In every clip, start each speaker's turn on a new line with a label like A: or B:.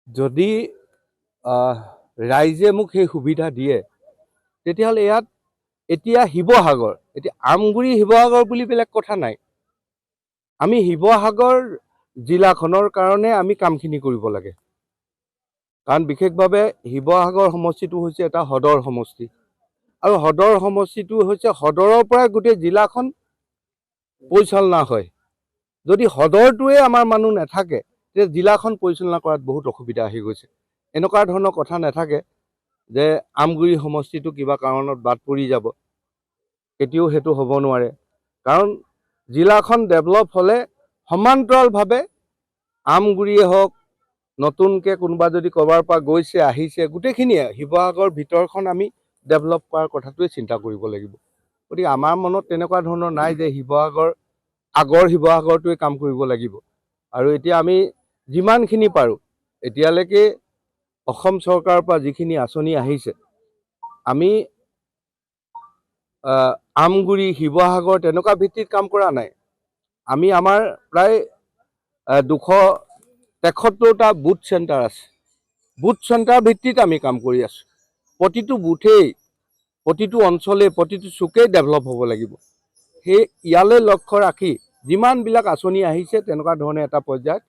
A: যদি ৰাইজে মোক সেই সুবিধা দিয়ে তেতিয়াহ'লে ইয়াত এতিয়া শিৱসাগৰ এতিয়া আমগুৰি শিৱসাগৰ বুলি বেলেগ কথা নাই। আমি শিৱসাগৰ জিলাখনৰ কাৰণে আমি কামখিনি কৰিব লাগে। কাৰণ বিশেষভাৱে শিৱসাগৰ সমষ্টিটো হৈছে এটা সদৰ সমষ্টি আৰু সদৰ সমষ্টিটো হৈছে সদৰৰ পৰা গোটেই জিলাখন পৰিচালনা হয়। যদি সদৰটোৱে আমাৰ মানুহ নাথাকে তেতিয়া জিলাখন পৰিচালনা কৰাত বহুত অসুবিধা আহি গৈছে। এনেকুৱা ধৰণৰ কথা নাথাকে যে আমগুৰি সমষ্টিটো কিবা কাৰণত বাদ পৰি যাব, কেতিয়াও সেইটো হ'ব নোৱাৰে। কাৰণ জিলাখন ডেভেলপ হ'লে সমান্তৰালভাৱে আমগুৰিয়ে হওক, নতুনকৈ কোনোবা যদি ক'ৰবাৰ পৰা গৈছে আহিছে, গোটেইখিনিয়ে শিৱসাগৰ ভিতৰখন আমি ডেভেলপ কৰাৰ কথাটোৱে চিন্তা কৰিব লাগিব। গতিকে আমাৰ মনত তেনেকুৱা ধৰণৰ নাই যে শিৱসাগৰ আগৰ শিৱসাগৰটোৱে কাম কৰিব লাগিব। আৰু এতিয়া আমি যিমানখিনি পাৰোঁ এতিয়ালৈকে অসম চৰকাৰৰ পৰা যিখিনি আঁচনি আহিছে, আমি আমগুৰি শিৱসাগৰ তেনেকুৱা ভিত্তিত কাম কৰা নাই। আমি আমাৰ প্ৰায় 273টা বুথ চেণ্টাৰ আছে। বুথ চেণ্টাৰ ভিত্তিত আমি কাম কৰি আছোঁ। প্ৰতিটো বুথেই, প্ৰতিটো অঞ্চলেই, প্ৰতিটো চুকেই ডেভেলপ হ'ব লাগিব। সেই ইয়ালৈ লক্ষ্য ৰাখি যিমানবিলাক আঁচনি আহিছে তেনেকুৱা ধৰণে এটা পৰ্যায়ত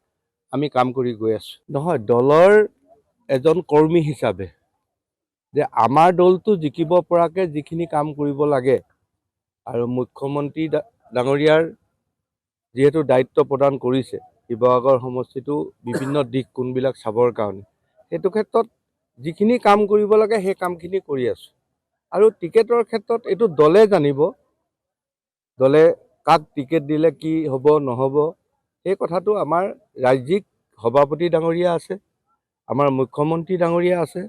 A: আমি কাম কৰি গৈ আছোঁ। নহয়, দলৰ এজন কৰ্মী হিচাপে যে আমাৰ দলটো জিকিব পৰাকৈ যিখিনি কাম কৰিব লাগে আৰু মুখ্যমন্ত্ৰী ডাঙৰীয়াৰ যিহেতু দায়িত্ব প্ৰদান কৰিছে শিৱসাগৰ সমষ্টিটো বিভিন্ন দিশ কোনবিলাক চাবৰ কাৰণে, সেইটো ক্ষেত্ৰত যিখিনি কাম কৰিব লাগে সেই কামখিনি কৰি আছোঁ। আৰু টিকেটৰ ক্ষেত্ৰত এইটো দলে জানিব, দলে কাক টিকেট দিলে কি হ'ব নহ'ব সেই কথাটো আমাৰ ৰাজ্যিক সভাপতি ডাঙৰীয়া আছে, আমাৰ মুখ্যমন্ত্ৰী ডাঙৰীয়া আছে,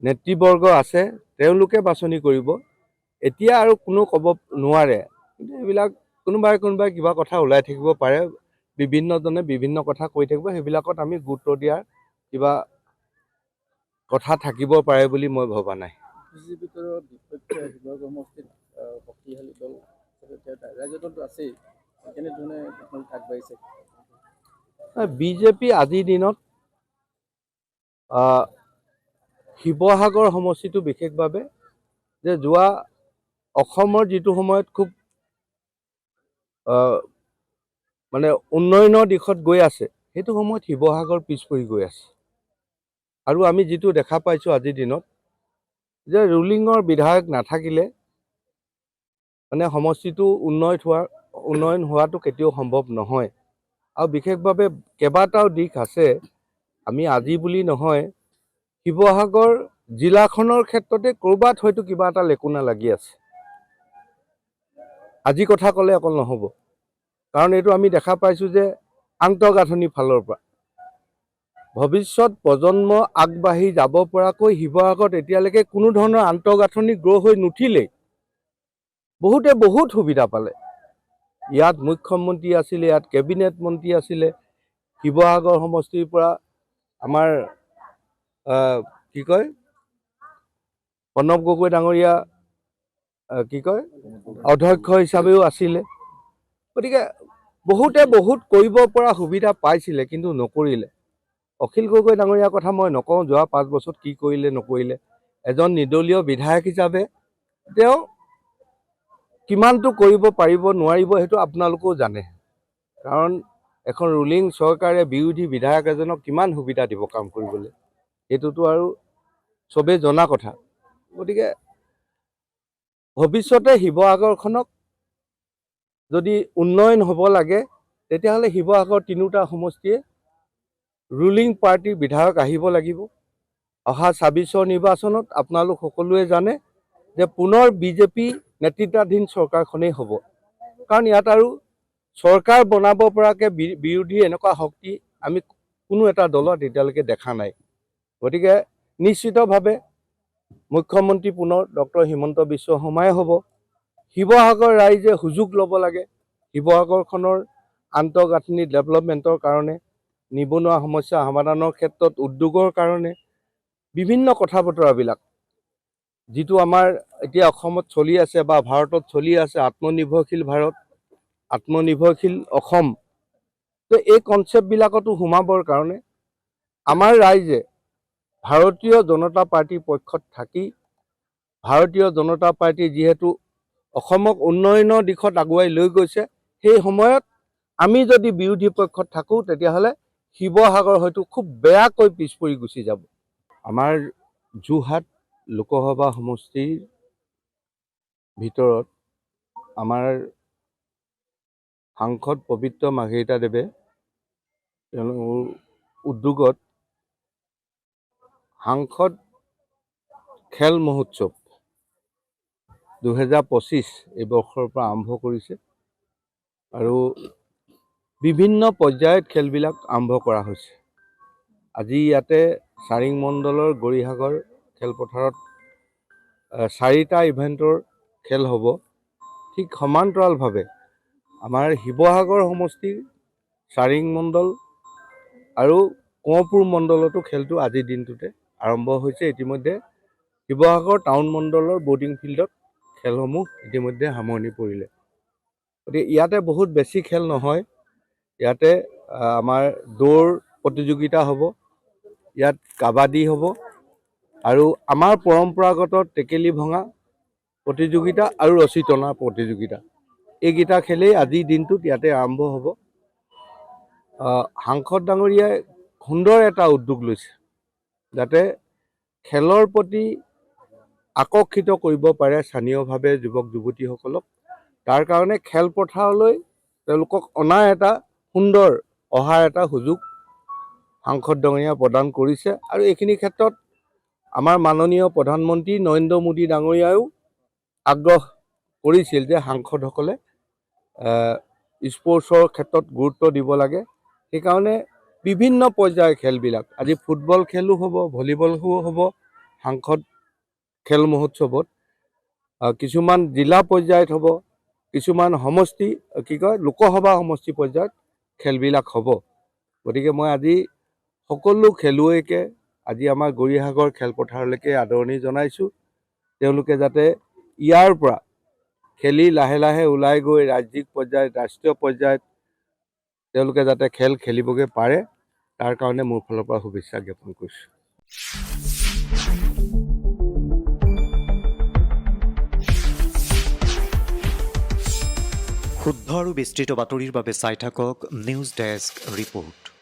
A: নেতৃবৰ্গ আছে, তেওঁলোকে বাছনি কৰিব। এতিয়া আৰু কোনো ক'ব নোৱাৰে। কিন্তু এইবিলাক কোনোবাই কিবা কথা ওলাই থাকিব পাৰে, বিভিন্নজনে বিভিন্ন কথা কৈ থাকিব, সেইবিলাকত আমি গুৰুত্ব দিয়াৰ কিবা কথা থাকিব পাৰে বুলি মই ভবা নাই। বিজেপি আজিৰ দিনত শিৱসাগৰ সমষ্টিটো বিশেষভাৱে যে যোৱা অসমৰ যিটো সময়ত খুব মানে উন্নয়নৰ দিশত গৈ আছে, সেইটো সময়ত শিৱসাগৰ পিছ পৰি গৈ আছে। আৰু আমি যিটো দেখা পাইছোঁ আজিৰ দিনত যে ৰুলিঙৰ বিধায়ক নাথাকিলে মানে সমষ্টিটো উন্নয়ন হোৱাটো কেতিয়াও সম্ভৱ নহয়। আৰু বিশেষভাৱে কেইবাটাও দিশ আছে, আমি আজি বুলি নহয়, শিৱসাগৰ জিলাখনৰ ক্ষেত্ৰতে ক'ৰবাত হয়তো কিবা এটা লেকুনা লাগি আছে। আজি কথা ক'লে অকল নহ'ব, কাৰণ এইটো আমি দেখা পাইছোঁ যে আন্তঃগাঁথনিৰ ফালৰ পৰা ভৱিষ্যত প্ৰজন্ম আগবাঢ়ি যাব পৰাকৈ শিৱসাগৰত এতিয়ালৈকে কোনো ধৰণৰ আন্তঃগাঁথনি গ্ৰহ হৈ নুঠিলেই। বহুতে বহুত সুবিধা পালে। ইয়াত মুখ্যমন্ত্ৰী আছিলে, ইয়াত কেবিনেট মন্ত্ৰী আছিলে, শিৱসাগৰ সমষ্টিৰ পৰা আমাৰ কি কয় প্ৰণৱ গগৈ ডাঙৰীয়া অধ্যক্ষ হিচাপেও আছিলে। গতিকে বহুতে বহুত কৰিব পৰা সুবিধা পাইছিলে কিন্তু নকৰিলে। অখিল গগৈ ডাঙৰীয়াৰ কথা মই নকওঁ, যোৱা 5 বছৰত কি কৰিলে নকৰিলে। এজন নিৰ্দলীয় বিধায়ক হিচাপে তেওঁ কিমানটো কৰিব পাৰিব নোৱাৰিব সেইটো আপোনালোকেও জানে। কাৰণ এখন ৰুলিং চৰকাৰে বিৰোধী বিধায়ক এজনক কিমান সুবিধা দিব কাম কৰিবলৈ, সেইটোতো আৰু চবেই জনা কথা। গতিকে ভৱিষ্যতে শিৱসাগৰখনক যদি উন্নয়ন হ'ব লাগে তেতিয়াহ'লে শিৱসাগৰ তিনিওটা সমষ্টিয়ে ৰুলিং পাৰ্টিৰ বিধায়ক আহিব লাগিব। অহা 26ৰ নিৰ্বাচনত আপোনালোক সকলোৱে জানে যে পুনৰ বিজেপি নেতৃত্বাধীন চৰকাৰখনেই হ'ব। কাৰণ ইয়াত আৰু চৰকাৰ বনাব পৰাকৈ বিৰোধী এনেকুৱা শক্তি আমি কোনো এটা দলত এতিয়ালৈকে দেখা নাই। গতিকে নিশ্চিতভাৱে মুখ্যমন্ত্ৰী পুনৰ ডক্টৰ হিমন্ত বিশ্ব শৰ্মাই হ'ব। শিৱসাগৰ ৰাইজে সুযোগ ল'ব লাগে শিৱসাগৰখনৰ আন্তঃগাঁথনি ডেভেলপমেণ্টৰ কাৰণে, নিবনুৱা সমস্যা সমাধানৰ ক্ষেত্ৰত, উদ্যোগৰ কাৰণে, বিভিন্ন কথা বতৰাবিলাক যিটো আমাৰ এতিয়া অসমত চলি আছে বা ভাৰতত চলি আছে, আত্মনিৰ্ভৰশীল ভাৰত, আত্মনিৰ্ভৰশীল অসম, তো এই কনচেপ্টবিলাকতো সোমাবৰ কাৰণে আমাৰ ৰাইজে ভাৰতীয় জনতা পাৰ্টীৰ পক্ষত থাকি ভাৰতীয় জনতা পাৰ্টী যিহেতু অসমক উন্নয়নৰ দিশত আগুৱাই লৈ গৈছে, সেই সময়ত আমি যদি বিৰোধী পক্ষত থাকোঁ তেতিয়াহ'লে শিৱসাগৰ হয়তো খুব বেয়াকৈ পিছ পৰি গুচি যাব। আমাৰ যোৰহাট লোকসভা সমষ্টিৰ ভিতৰত আমাৰ সাংসদ পবিত্ৰ মাৰ্ঘেৰিটাদেৱে তেওঁলোকৰ উদ্যোগত সাংসদ খেল মহোৎসৱ 2025 এই বৰ্ষৰ পৰা আৰম্ভ কৰিছে আৰু বিভিন্ন পৰ্যায়ত খেলবিলাক আৰম্ভ কৰা হৈছে। আজি ইয়াতে চাৰিং মণ্ডলৰ গৌৰীসাগৰ খেলপথাৰত 4টা ইভেণ্টৰ খেল হ'ব। ঠিক সমান্তৰালভাৱে আমাৰ শিৱসাগৰ সমষ্টিৰ চাৰিং মণ্ডল আৰু কোঁৱৰপুৰ মণ্ডলতো খেলটো আজিৰ দিনটোতে আৰম্ভ হৈছে। ইতিমধ্যে শিৱসাগৰ টাউন মণ্ডলৰ বৰ্ডিং ফিল্ডত খেলসমূহ ইতিমধ্যে সামৰণি পৰিলে। গতিকে ইয়াতে বহুত বেছি খেল নহয়। ইয়াতে আমাৰ দৌৰ প্ৰতিযোগিতা হ'ব, ইয়াত কাবাডী হ'ব আৰু আমাৰ পৰম্পৰাগত টেকেলি ভঙা প্ৰতিযোগিতা আৰু ৰছী টনা প্ৰতিযোগিতা, এইকেইটা খেলেই আজিৰ দিনটোত ইয়াতে আৰম্ভ হ'ব। সাংসদ ডাঙৰীয়াই সুন্দৰ এটা উদ্যোগ লৈছে, যাতে খেলৰ প্ৰতি আকৰ্ষিত কৰিব পাৰে স্থানীয়ভাৱে যুৱক যুৱতীসকলক। তাৰ কাৰণে খেলপথাৰলৈ তেওঁলোকক অনাৰ এটা সুন্দৰ অহাৰ এটা সুযোগ সাংসদ ডাঙৰীয়াই প্ৰদান কৰিছে। আৰু এইখিনি ক্ষেত্ৰত আমাৰ মাননীয় প্ৰধানমন্ত্ৰী নৰেন্দ্ৰ মোদী ডাঙৰীয়ায়ো আগ্ৰহ কৰিছিল যে সাংসদসকলে স্পৰ্টছৰ ক্ষেত্ৰত গুৰুত্ব দিব লাগে। সেইকাৰণে বিভিন্ন পৰ্যায়ৰ খেলবিলাক, আজি ফুটবল খেলো হ'ব, ভলীবল হ'ব সাংসদ খেল মহোৎসৱত, কিছুমান জিলা পৰ্যায়ত হ'ব, কিছুমান লোকসভা সমষ্টি পৰ্যায়ত খেলবিলাক হ'ব। গতিকে মই আজি সকলো খেলুৱৈকে আজি আমাৰ গৌৰীসাগৰ খেলপথাৰলৈকে আদৰণি জনাইছোঁ। তেওঁলোকে যাতে ইয়াৰ পৰা খেলি লাহে লাহে ওলাই গৈ ৰাজ্যিক পৰ্যায়ত, ৰাষ্ট্ৰীয় পৰ্যায়ত তেওঁলোকে যাতে খেল খেলিবগৈ পাৰে, তাৰ কাৰণে মোৰ ফালৰ পৰা শুভেচ্ছা জ্ঞাপন কৰিছোঁ।
B: শুদ্ধ আৰু বিস্তৃত বাতৰিৰ বাবে চাই থাকক নিউজ ডেস্ক ৰিপোৰ্ট।